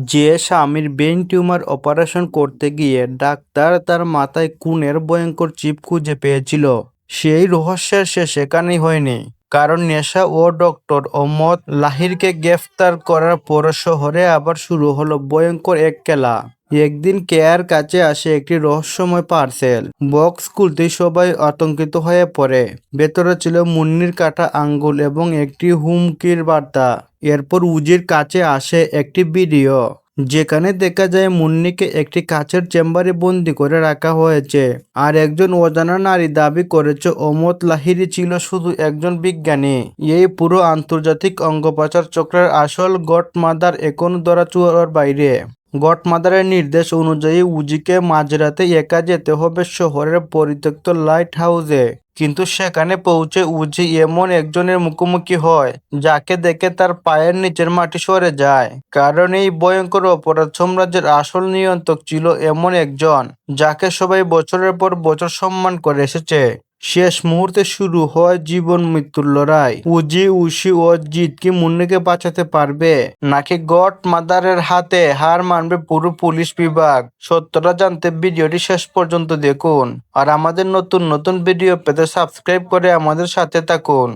যে স্বামীর brain tumour operation করতে গিয়ে ডাক্তার তার মাথায় খুনের ভয়ঙ্কর চিপ খুঁজে পেয়েছিল, সেই রহস্যের শেষ এখানেই হয়নি। কারণ নেশা ও ডক্টর ওমর লাহিরকে গ্রেফতার করার পর শহরে আবার শুরু হলো ভয়ঙ্কর এক খেলা। একদিন কেয়ার কাছে আসে একটি রহস্যময় পার্সেল। বক্স খুলতেই সবাই আতঙ্কিত হয়ে পড়ে। ভেতরে ছিল মুন্নির কাটা আঙ্গুল এবং একটি হুমকির বার্তা। এরপর উজির কাছে আসে একটি ভিডিও, যেখানে দেখা যায় মুন্নিকে একটি কাচের চেম্বারে বন্দি করে রাখা হয়েছে। আর একজন অজানা নারী দাবি করেছে ওমর লাহিরি ছিল শুধু একজন বিজ্ঞানী। এই পুরো আন্তর্জাতিক অঙ্গপাচার চক্রের আসল গডমাদার এখন ধরা ছোঁয়ার বাইরে। গডমাদারের নির্দেশ অনুযায়ী উজিকে মাঝরাতে একা যেতে হবে শহরের পরিত্যক্ত লাইট হাউসে। কিন্তু সেখানে পৌঁছে উজি এমন একজনের মুখোমুখি হয়, যাকে দেখে তার পায়ের নিচের মাটি সরে যায়। কারণ এই ভয়ঙ্কর অপরাধ সাম্রাজ্যের আসল নিয়ন্ত্রক ছিল এমন একজন, যাকে সবাই বছরের পর বছর সম্মান করে এসেছে। শেষ মুহূর্তে শুরু হয় জীবন মৃত্যুর লড়াই। উজি, উশি ও জিত কি মুন্নিকে বাঁচাতে পারবে, নাকি গড মাদারের হাতে হার মানবে পুরো পুলিশ বিভাগ? সত্যটা জানতে ভিডিওটি শেষ পর্যন্ত দেখুন। আর আমাদের নতুন নতুন ভিডিও পেতে সাবস্ক্রাইব করে আমাদের সাথে থাকুন।